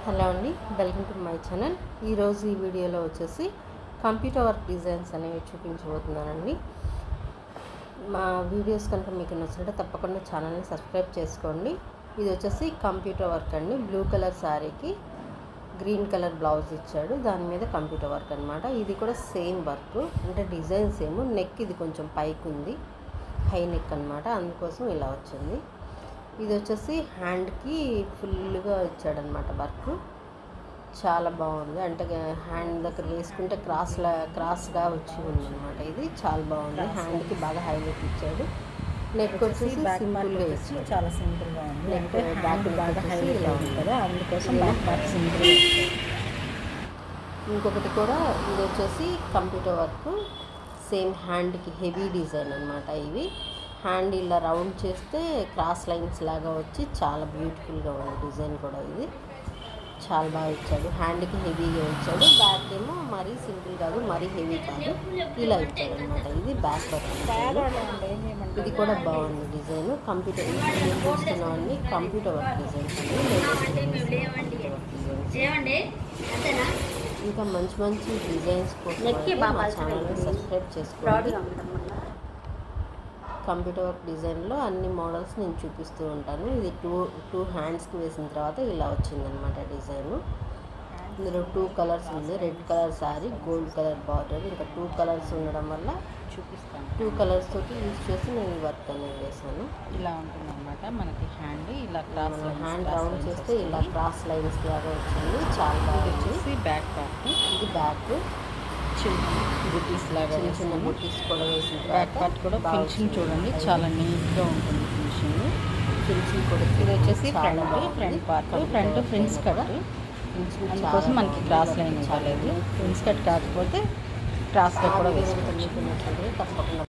Hello అండి, welcome to my channel. ఈరోజు ఈ వీడియోలో వచ్చేసి కంప్యూటర్ వర్క్ డిజైన్స్ అనేవి చూపించబోతున్నానండి. మా వీడియోస్ కనుక మీకు నచ్చినట్టు తప్పకుండా ఛానల్ని సబ్స్క్రైబ్ చేసుకోండి. ఇది వచ్చేసి కంప్యూటర్ వర్క్ అండి. బ్లూ కలర్ శారీకి గ్రీన్ కలర్ బ్లౌజ్ ఇచ్చాడు, దాని మీద కంప్యూటర్ వర్క్ అనమాట. ఇది కూడా సేమ్ వర్క్, అంటే డిజైన్ సేమ్. నెక్ ఇది కొంచెం పైకి ఉంది, హై నెక్ అనమాట, అందుకోసం ఇలా వచ్చింది. ఇది వచ్చేసి హ్యాండ్కి ఫుల్గా ఇచ్చాడనమాట వర్క్. చాలా బాగుంది, అంటే హ్యాండ్ దగ్గర వేసుకుంటే క్రాస్గా వచ్చి ఉంది అనమాట. ఇది చాలా బాగుంది, హ్యాండ్కి బాగా హైలైట్ ఇచ్చాడు. నెక్ వచ్చేసి సింపుల్గా ఇచ్చాడు, చాలా సింపుల్గా ఉంది. నెక్ బ్యాక్ బాగా హైలైట్ ఇలా ఉంది కదా, అందుకోసం బ్యాక్ సింపుల్గా ఇచ్చాడు. ఇంకొకటి కూడా ఇది వచ్చేసి కంప్యూటర్ వర్క్, సేమ్ హ్యాండ్కి హెవీ డిజైన్ అనమాట. ఇవి హ్యాండ్ ఇలా రౌండ్ చేస్తే క్రాస్ లైన్స్ లాగా వచ్చి చాలా బ్యూటిఫుల్గా ఉంది డిజైన్ కూడా. ఇది చాలా బాగా ఇచ్చాడు, హ్యాండ్కి హెవీగా ఇచ్చాడు. బ్యాక్ ఏమో మరీ సింపుల్ కాదు, మరీ హెవీ కాదు, ఇలా ఇచ్చాడు అనమాట. ఇది బ్యాక్ వర్క్. ఇది కూడా బాగుంది డిజైన్. కంప్యూటర్ చూస్తున్నామని కంప్యూటర్ వర్క్ డిజైన్స్ అండి. ఇంకా మంచి మంచి డిజైన్స్ కోసం మా ఛానల్ని సబ్స్క్రైబ్ చేసుకోండి. కంప్యూటర్ వర్క్ డిజైన్లో అన్ని మోడల్స్ నేను చూపిస్తూ ఉంటాను. ఇది టూ హ్యాండ్స్కి వేసిన తర్వాత ఇలా వచ్చిందనమాట డిజైను. ఇందులో 2 కలర్స్ ఉంది, red colour sari, gold colour border. ఇంకా 2 కలర్స్ ఉండడం వల్ల చూపిస్తాను. 2 కలర్స్ తోటి యూజ్ చేసి నేను ఈ వర్క్ అనేది వేసాను. ఇలా ఉంటుందన్నమాట మనకి హ్యాండ్. ఇలా హ్యాండ్ రౌండ్ చేస్తే ఇలా క్రాస్ లైన్స్ లాగా వచ్చింది, చాలా బాగా వచ్చేసి. బ్యాక్ పార్ట్, ఇది బ్యాక్ చిన్న బుటీస్ లాగా చిన్న బుటీస్ కూడా వేసిన బ్యాక్ పార్ట్ కూడా ఫినిషింగ్ చూడండి, చాలా నీట్గా ఉంటుంది ఫినిషింగ్. ఫినిషింగ్ కూడా. ఇది వచ్చేసి ఫ్రంట్ పార్ట్, ఫ్రంట్ ఫ్రిన్స్ కట్. అందుకోసం మనకి క్రాస్ లైన్ ఇవ్వలేదు. ఫ్రిన్స్ కట్ కాకపోతే క్రాస్ కట్ కూడా వేసుకోవచ్చు. తప్పకుండా